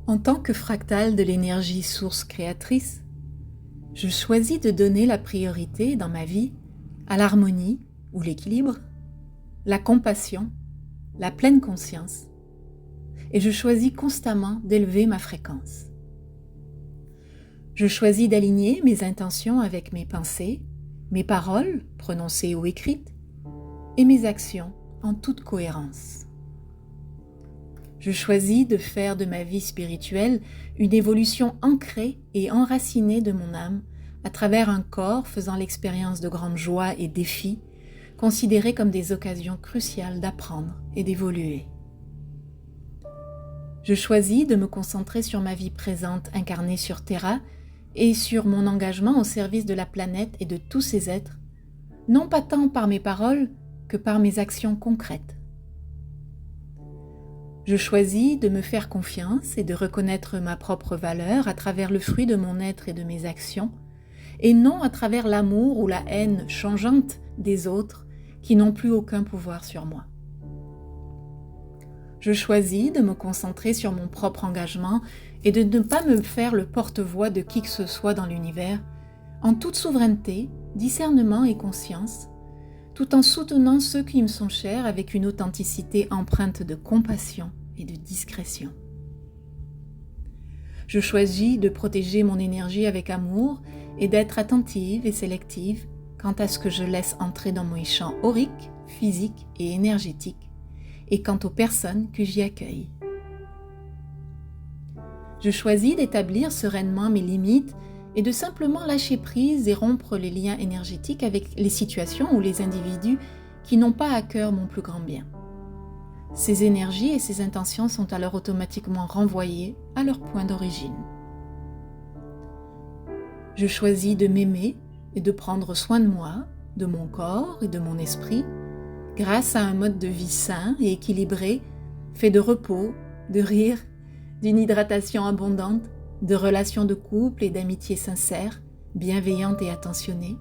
En tant que fractal de l'énergie source créatrice, je choisis de donner la priorité dans ma vie à l'harmonie ou l'équilibre, la compassion, la pleine conscience, et je choisis constamment d'élever ma fréquence. Je choisis d'aligner mes intentions avec mes pensées, mes paroles, prononcées ou écrites, et mes actions en toute cohérence. Je choisis de faire de ma vie spirituelle une évolution ancrée et enracinée de mon âme à travers un corps faisant l'expérience de grandes joies et défis, considérés comme des occasions cruciales d'apprendre et d'évoluer. Je choisis de me concentrer sur ma vie présente incarnée sur Terra et sur mon engagement au service de la planète et de tous ses êtres, non pas tant par mes paroles que par mes actions concrètes. Je choisis de me faire confiance et de reconnaître ma propre valeur à travers le fruit de mon être et de mes actions, et non à travers l'amour ou la haine changeante des autres qui n'ont plus aucun pouvoir sur moi. Je choisis de me concentrer sur mon propre engagement et de ne pas me faire le porte-voix de qui que ce soit dans l'univers, en toute souveraineté, discernement et conscience, tout en soutenant ceux qui me sont chers avec une authenticité empreinte de compassion et de discrétion. Je choisis de protéger mon énergie avec amour et d'être attentive et sélective quant à ce que je laisse entrer dans mes champs auriques, physiques et énergétiques, et quant aux personnes que j'y accueille. Je choisis d'établir sereinement mes limites et de simplement lâcher prise et rompre les liens énergétiques avec les situations ou les individus qui n'ont pas à cœur mon plus grand bien. Ces énergies et ces intentions sont alors automatiquement renvoyées à leur point d'origine. Je choisis de m'aimer et de prendre soin de moi, de mon corps et de mon esprit, grâce à un mode de vie sain et équilibré, fait de repos, de rire, d'une hydratation abondante, de relations de couple et d'amitié sincères, bienveillantes et attentionnées,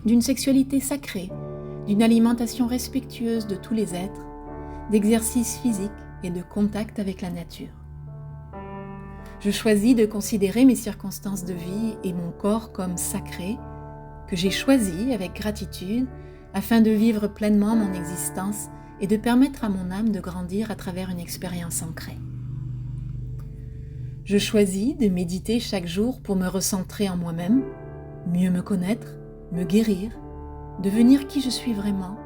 d'une sexualité sacrée, d'une alimentation respectueuse de tous les êtres, d'exercice physique et de contact avec la nature. Je choisis de considérer mes circonstances de vie et mon corps comme sacrés, que j'ai choisis avec gratitude afin de vivre pleinement mon existence et de permettre à mon âme de grandir à travers une expérience ancrée. Je choisis de méditer chaque jour pour me recentrer en moi-même, mieux me connaître, me guérir, devenir qui je suis vraiment,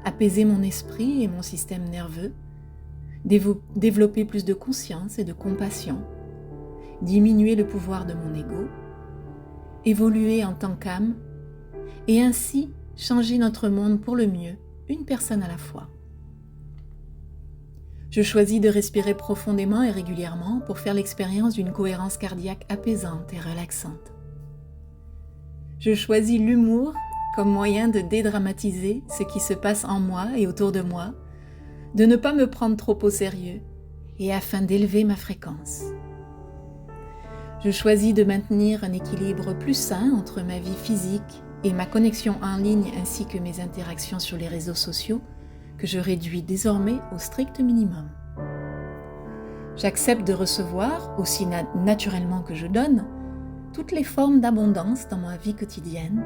apaiser mon esprit et mon système nerveux, développer plus de conscience et de compassion, diminuer le pouvoir de mon ego, évoluer en tant qu'âme et ainsi changer notre monde pour le mieux, une personne à la fois. Je choisis de respirer profondément et régulièrement pour faire l'expérience d'une cohérence cardiaque apaisante et relaxante. Je choisis l'humour comme moyen de dédramatiser ce qui se passe en moi et autour de moi, de ne pas me prendre trop au sérieux et afin d'élever ma fréquence. Je choisis de maintenir un équilibre plus sain entre ma vie physique et ma connexion en ligne ainsi que mes interactions sur les réseaux sociaux, que je réduis désormais au strict minimum. J'accepte de recevoir, aussi naturellement que je donne, toutes les formes d'abondance dans ma vie quotidienne,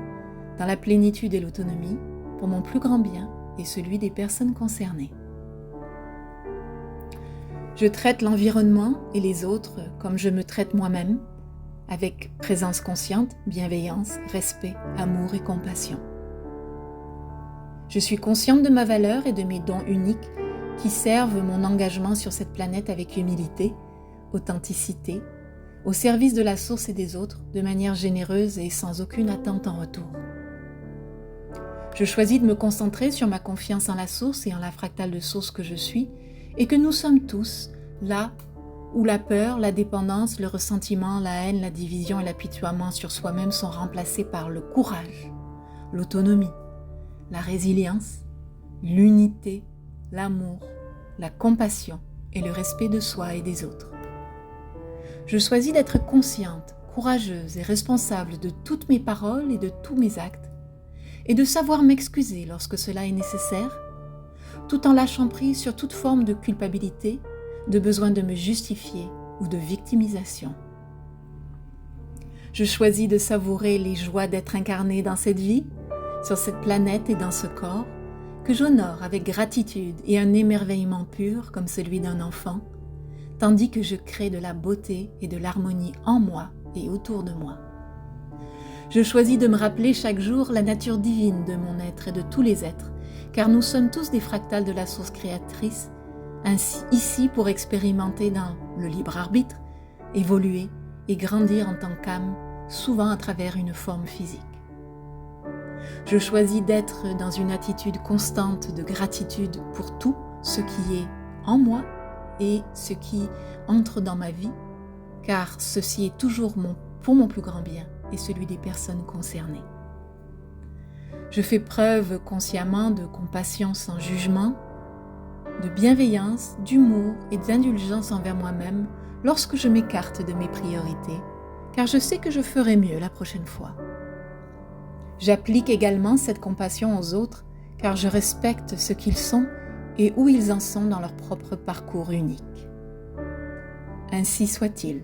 dans la plénitude et l'autonomie, pour mon plus grand bien et celui des personnes concernées. Je traite l'environnement et les autres comme je me traite moi-même, avec présence consciente, bienveillance, respect, amour et compassion. Je suis consciente de ma valeur et de mes dons uniques qui servent mon engagement sur cette planète avec humilité, authenticité, au service de la source et des autres, de manière généreuse et sans aucune attente en retour. Je choisis de me concentrer sur ma confiance en la source et en la fractale de source que je suis, et que nous sommes tous là où la peur, la dépendance, le ressentiment, la haine, la division et l'apitoiement sur soi-même sont remplacés par le courage, l'autonomie, la résilience, l'unité, l'amour, la compassion et le respect de soi et des autres. Je choisis d'être consciente, courageuse et responsable de toutes mes paroles et de tous mes actes, et de savoir m'excuser lorsque cela est nécessaire, tout en lâchant prise sur toute forme de culpabilité, de besoin de me justifier ou de victimisation. Je choisis de savourer les joies d'être incarné dans cette vie, sur cette planète et dans ce corps, que j'honore avec gratitude et un émerveillement pur comme celui d'un enfant, tandis que je crée de la beauté et de l'harmonie en moi et autour de moi. Je choisis de me rappeler chaque jour la nature divine de mon être et de tous les êtres, car nous sommes tous des fractales de la source créatrice, ainsi ici pour expérimenter dans le libre arbitre, évoluer et grandir en tant qu'âme, souvent à travers une forme physique. Je choisis d'être dans une attitude constante de gratitude pour tout ce qui est en moi et ce qui entre dans ma vie, car ceci est toujours pour mon plus grand bien et celui des personnes concernées. Je fais preuve consciemment de compassion sans jugement, de bienveillance, d'humour et d'indulgence envers moi-même lorsque je m'écarte de mes priorités, car je sais que je ferai mieux la prochaine fois. J'applique également cette compassion aux autres, car je respecte ce qu'ils sont et où ils en sont dans leur propre parcours unique. Ainsi soit-il.